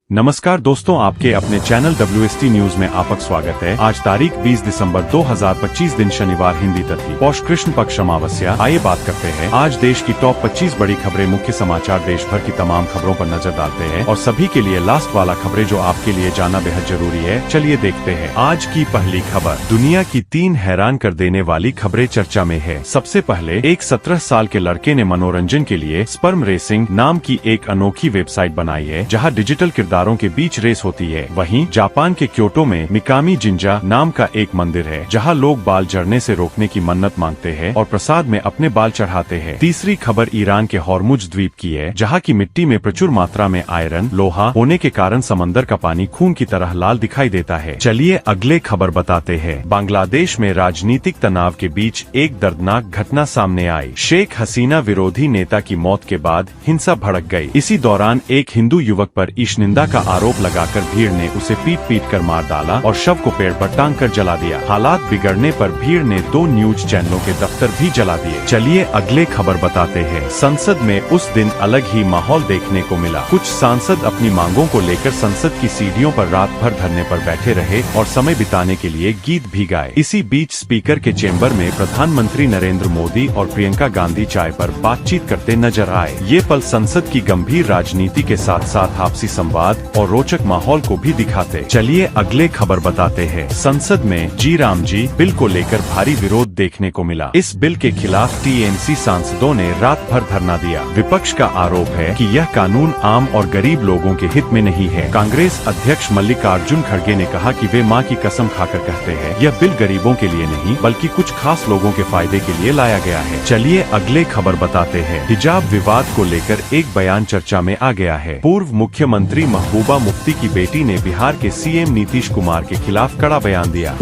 नमस्कार दोस्तों, आपके अपने चैनल WST न्यूज में आपका स्वागत है। आज तारीख 20 दिसंबर 2025 दिन शनिवार, हिंदी तिथि पौष कृष्ण पक्ष अमावस्या। आइए बात करते हैं आज देश की टॉप 25 बड़ी खबरें। मुख्य समाचार देश भर की तमाम खबरों पर नजर डालते हैं और सभी के लिए लास्ट वाला खबरें जो आपके लिए जानना बेहद जरूरी है। चलिए देखते हैं आज की पहली खबर। दुनिया की 3 हैरान कर देने वाली खबरें चर्चा में है। सबसे पहले एक 17 साल के लड़के ने मनोरंजन के लिए स्पर्म रेसिंग नाम की एक अनोखी वेबसाइट बनाई है, जहाँ डिजिटल किरदारों के बीच रेस होती है। वहीं जापान के क्योटो में मिकामी जिंजा नाम का एक मंदिर है, जहां लोग बाल झड़ने से रोकने की मन्नत मांगते हैं और प्रसाद में अपने बाल चढ़ाते हैं। तीसरी खबर ईरान के हॉर्मुज द्वीप की है, जहां की मिट्टी में प्रचुर मात्रा में आयरन लोहा होने के कारण समंदर का पानी खून की तरह लाल दिखाई देता है। चलिए अगले खबर बताते हैं। बांग्लादेश में राजनीतिक तनाव के बीच एक दर्दनाक घटना सामने आई। शेख हसीना विरोधी नेता की मौत के बाद हिंसा भड़क गई। इसी दौरान एक हिंदू युवक पर ईशनिंदा का आरोप लगाकर भीड़ ने उसे पीट कर मार डाला और शव को पेड़ पर टांग कर जला दिया। हालात बिगड़ने पर भीड़ ने 2 न्यूज चैनलों के दफ्तर भी जला दिए। चलिए अगले खबर बताते हैं। संसद में उस दिन अलग ही माहौल देखने को मिला। कुछ सांसद अपनी मांगों को लेकर संसद की सीढ़ियों पर रात भर धरने पर बैठे रहे और समय बिताने के लिए गीत भी गाए। इसी बीच स्पीकर के चेम्बर में प्रधानमंत्री नरेंद्र मोदी और प्रियंका गांधी चाय पर बातचीत करते नजर आए। ये पल संसद की गंभीर राजनीति के साथ साथ आपसी संवाद और रोचक माहौल को भी दिखाते। चलिए अगले खबर बताते हैं। संसद में जी राम जी बिल को लेकर भारी विरोध देखने को मिला। इस बिल के खिलाफ टीएमसी सांसदों ने रात भर धरना दिया। विपक्ष का आरोप है कि यह कानून आम और गरीब लोगों के हित में नहीं है। कांग्रेस अध्यक्ष मल्लिकार्जुन खड़गे ने कहा कि वे मां की कसम खाकर कहते हैं, यह बिल गरीबों के लिए नहीं बल्कि कुछ खास लोगों के फायदे के लिए लाया गया है। चलिए अगले खबर बताते हैं। हिजाब विवाद को लेकर एक बयान चर्चा में आ गया है। पूर्व मुख्यमंत्री महबूबा मुफ्ती की बेटी ने बिहार के सीएम नीतीश कुमार के खिलाफ कड़ा बयान दिया।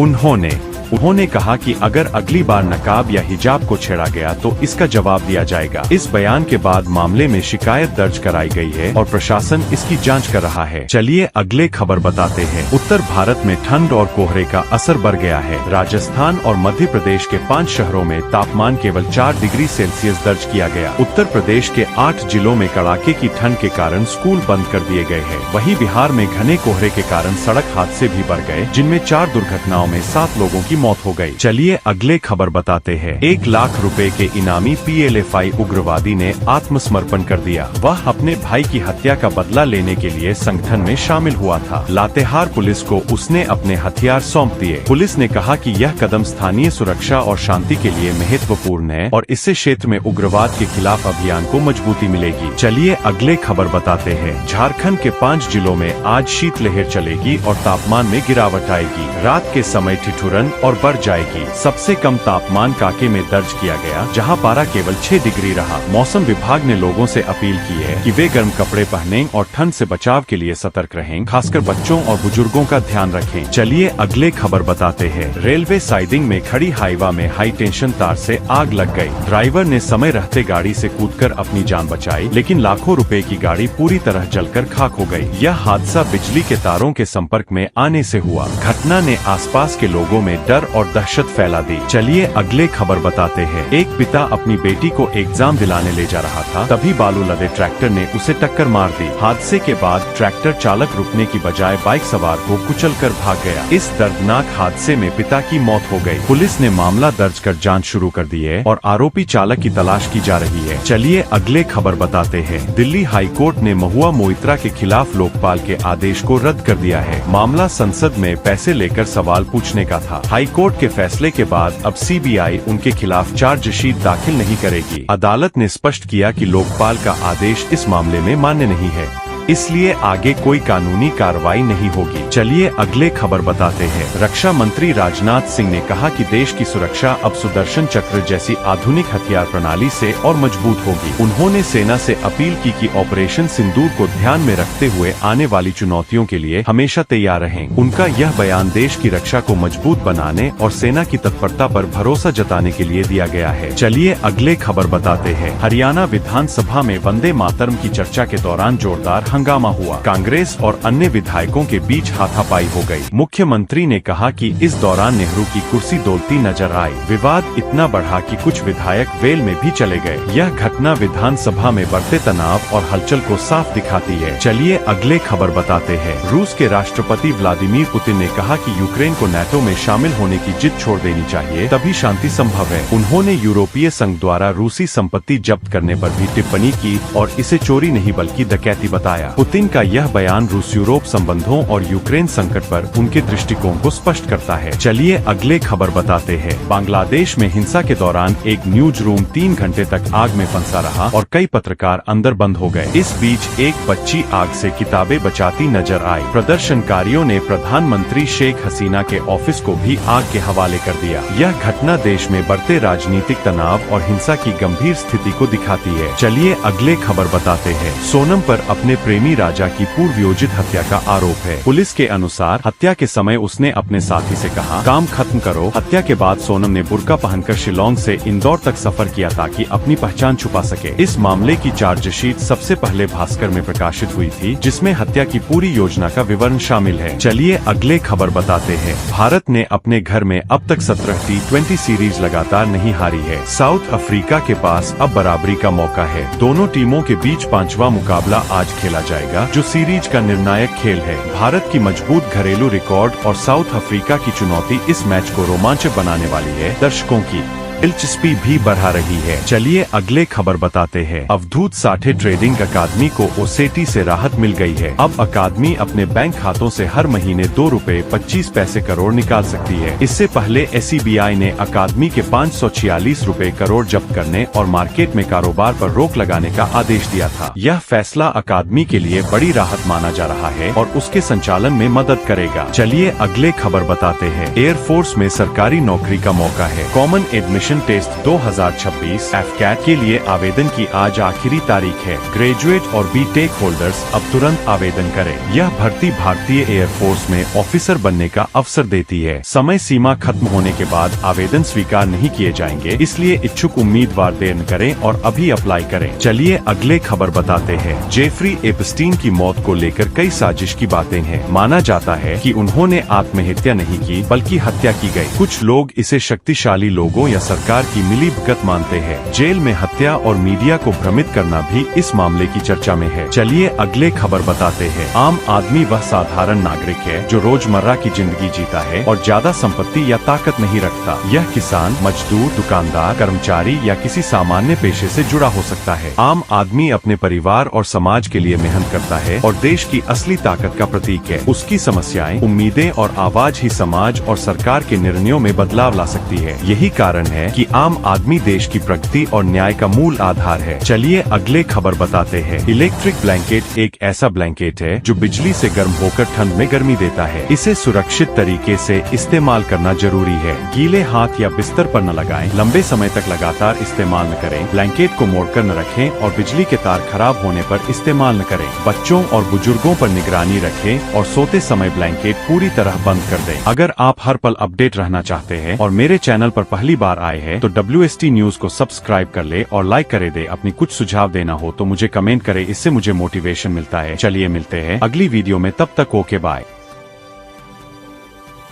उन्होंने कहा कि अगर अगली बार नकाब या हिजाब को छेड़ा गया तो इसका जवाब दिया जाएगा। इस बयान के बाद मामले में शिकायत दर्ज कराई गई है और प्रशासन इसकी जांच कर रहा है। चलिए अगले खबर बताते हैं। उत्तर भारत में ठंड और कोहरे का असर बढ़ गया है। राजस्थान और मध्य प्रदेश के 5 शहरों में तापमान केवल 4 डिग्री सेल्सियस दर्ज किया गया। उत्तर प्रदेश के 8 जिलों में कड़ाके की ठंड के कारण स्कूल बंद कर दिए गए हैं। वहीं बिहार में घने कोहरे के कारण सड़क हादसे भी बढ़ गए, जिनमें 4 दुर्घटनाओं में 7 लोगों की मौत हो गई। चलिए अगले खबर बताते हैं। 1 लाख रुपए के इनामी PLFI उग्रवादी ने आत्मसमर्पण कर दिया। वह अपने भाई की हत्या का बदला लेने के लिए संगठन में शामिल हुआ था। लातेहार पुलिस को उसने अपने हथियार सौंप दिए। पुलिस ने कहा कि यह कदम स्थानीय सुरक्षा और शांति के लिए महत्वपूर्ण है और इससे क्षेत्र में उग्रवाद के खिलाफ अभियान को मजबूती मिलेगी। चलिए अगले खबर बताते हैं। झारखंड के 5 जिलों में आज शीतलहर चलेगी और तापमान में गिरावट आएगी। रात के समय ठिठुरन और बढ़ जाएगी। सबसे कम तापमान कांके में दर्ज किया गया, जहां पारा केवल 6 डिग्री रहा। मौसम विभाग ने लोगों से अपील की है कि वे गर्म कपड़े पहनें और ठंड से बचाव के लिए सतर्क रहें, खासकर बच्चों और बुजुर्गों का ध्यान रखें। चलिए अगले खबर बताते हैं। रेलवे साइडिंग में खड़ी हाईवा में हाई टेंशन तार से आग लग गई। ड्राइवर ने समय रहते गाड़ी से कूदकर अपनी जान बचाई, लेकिन लाखों रुपए की गाड़ी पूरी तरह जलकर खाक हो गई। यह हादसा बिजली के तारों के संपर्क में आने से हुआ। घटना ने आसपास के लोगों में डर और दहशत फैला दी। चलिए अगले खबर बताते हैं। एक पिता अपनी बेटी को एग्जाम दिलाने ले जा रहा था, तभी बालू लदे ट्रैक्टर ने उसे टक्कर मार दी। हादसे के बाद ट्रैक्टर चालक रुकने की बजाय बाइक सवार को कुचलकर भाग गया। इस दर्दनाक हादसे में पिता की मौत हो गई। पुलिस ने मामला दर्ज कर जांच शुरू कर दी है और आरोपी चालक की तलाश की जा रही है। चलिए अगले खबर बताते हैं। दिल्ली हाई कोर्ट ने महुआ मोइत्रा के खिलाफ लोकपाल के आदेश को रद्द कर दिया है। मामला संसद में पैसे लेकर सवाल पूछने का था। हाई कोर्ट के फैसले के बाद अब CBI उनके खिलाफ चार्जशीट दाखिल नहीं करेगी। अदालत ने स्पष्ट किया कि लोकपाल का आदेश इस मामले में मान्य नहीं है, इसलिए आगे कोई कानूनी कार्रवाई नहीं होगी। चलिए अगले खबर बताते हैं। रक्षा मंत्री राजनाथ सिंह ने कहा कि देश की सुरक्षा अब सुदर्शन चक्र जैसी आधुनिक हथियार प्रणाली से और मजबूत होगी। उन्होंने सेना से अपील की कि ऑपरेशन सिंदूर को ध्यान में रखते हुए आने वाली चुनौतियों के लिए हमेशा तैयार रहें। उनका यह बयान देश की रक्षा को मजबूत बनाने और सेना की तत्परता पर भरोसा जताने के लिए दिया गया है। चलिए अगले खबर बताते हैं। हरियाणा विधानसभा में वंदे मातरम की चर्चा के दौरान जोरदार हंगामा हुआ। कांग्रेस और अन्य विधायकों के बीच हाथापाई हो गई। मुख्यमंत्री ने कहा कि इस दौरान नेहरू की कुर्सी डोलती नजर आई। विवाद इतना बढ़ा कि कुछ विधायक वेल में भी चले गए। यह घटना विधानसभा में बढ़ते तनाव और हलचल को साफ दिखाती है। चलिए अगले खबर बताते हैं। रूस के राष्ट्रपति व्लादिमीर पुतिन ने कहा कि यूक्रेन को नाटो में शामिल होने की जिद छोड़ देनी चाहिए, तभी शांति संभव है। उन्होंने यूरोपीय संघ द्वारा रूसी संपत्ति जब्त करने पर भी टिप्पणी की और इसे चोरी नहीं बल्कि डकैती बताया। पुतिन का यह बयान रूस यूरोप संबंधों और यूक्रेन संकट पर उनके दृष्टिकोण को स्पष्ट करता है। चलिए अगले खबर बताते हैं। बांग्लादेश में हिंसा के दौरान एक न्यूज रूम 3 घंटे तक आग में फंसा रहा और कई पत्रकार अंदर बंद हो गए। इस बीच एक बच्ची आग से किताबें बचाती नजर आई। प्रदर्शनकारियों ने प्रधानमंत्री शेख हसीना के ऑफिस को भी आग के हवाले कर दिया। यह घटना देश में बढ़ते राजनीतिक तनाव और हिंसा की गंभीर स्थिति को दिखाती है। चलिए अगले खबर बताते हैं। सोनम पर अपने प्रेमी राजा की पूर्वयोजित हत्या का आरोप है। पुलिस के अनुसार हत्या के समय उसने अपने साथी से कहा, काम खत्म करो। हत्या के बाद सोनम ने बुर्का पहनकर शिलोंग से इंदौर तक सफर किया ताकि अपनी पहचान छुपा सके। इस मामले की चार्जशीट सबसे पहले भास्कर में प्रकाशित हुई थी, जिसमें हत्या की पूरी योजना का विवरण शामिल है। चलिए अगले खबर बताते हैं। भारत ने अपने घर में अब तक 17 T20 सीरीज लगातार नहीं हारी है। साउथ अफ्रीका के पास अब बराबरी का मौका है। दोनों टीमों के बीच 5वां मुकाबला आज खेला जाएगा, जो सीरीज का निर्णायक खेल है। भारत की मजबूत घरेलू रिकॉर्ड और साउथ अफ्रीका की चुनौती इस मैच को रोमांचक बनाने वाली है। दर्शकों की दिलचस्पी भी बढ़ा रही है। चलिए अगले खबर बताते हैं। अवधूत साठे ट्रेडिंग अकादमी को ओसेटी से राहत मिल गई है। अब अकादमी अपने बैंक खातों से हर महीने ₹2.25 करोड़ निकाल सकती है। इससे पहले SEBI ने अकादमी के 546 रुपए करोड़ जब्त करने और मार्केट में कारोबार पर रोक लगाने का आदेश दिया था। यह फैसला अकादमी के लिए बड़ी राहत माना जा रहा है और उसके संचालन में मदद करेगा। चलिए अगले खबर बताते हैं। एयरफोर्स में सरकारी नौकरी का मौका है। कॉमन एडमिशन टेस्ट 2026 FCAT के लिए आवेदन की आज आखिरी तारीख है। ग्रेजुएट और BTech होल्डर्स अब तुरंत आवेदन करें। यह भर्ती भारतीय एयरफोर्स में ऑफिसर बनने का अवसर देती है। समय सीमा खत्म होने के बाद आवेदन स्वीकार नहीं किए जाएंगे, इसलिए इच्छुक उम्मीदवार देर न करें और अभी अप्लाई करें। चलिए अगले खबर बताते हैं। जेफरी एपस्टीन की मौत को लेकर कई साजिश की बातें हैं। माना जाता है कि उन्होंने आत्महत्या नहीं की बल्कि हत्या की गई। कुछ लोग इसे शक्तिशाली लोगों या सरकार की मिलीभगत मानते हैं। जेल में हत्या और मीडिया को भ्रमित करना भी इस मामले की चर्चा में है। चलिए अगले खबर बताते हैं। आम आदमी वह साधारण नागरिक है जो रोजमर्रा की जिंदगी जीता है और ज्यादा संपत्ति या ताकत नहीं रखता। यह किसान, मजदूर, दुकानदार, कर्मचारी या किसी सामान्य पेशे से जुड़ा हो सकता है। आम आदमी अपने परिवार और समाज के लिए मेहनत करता है और देश की असली ताकत का प्रतीक है। उसकी समस्याएं, उम्मीदें और आवाज ही समाज और सरकार के निर्णयों में बदलाव ला सकती है। यही कारण है कि आम आदमी देश की प्रगति और न्याय का मूल आधार है। चलिए अगले खबर बताते हैं। इलेक्ट्रिक ब्लैंकेट एक ऐसा ब्लैंकेट है जो बिजली से गर्म होकर ठंड में गर्मी देता है। इसे सुरक्षित तरीके से इस्तेमाल करना जरूरी है। गीले हाथ या बिस्तर पर न लगाएं। लंबे समय तक लगातार इस्तेमाल न करें। ब्लैंकेट को मोड़कर न रखें और बिजली के तार खराब होने पर इस्तेमाल न करें। बच्चों और बुजुर्गों पर निगरानी रखें और सोते समय ब्लैंकेट पूरी तरह बंद कर दें। अगर आप हर पल अपडेट रहना चाहते हैं और मेरे चैनल पर पहली बार आए हैं तो WST न्यूज को सब्सक्राइब कर ले और लाइक करे दे। अपनी कुछ सुझाव देना हो तो मुझे कमेंट करे, इससे मुझे मोटिवेशन मिलता है। चलिए मिलते हैं अगली वीडियो में, तब तक ओके बाय।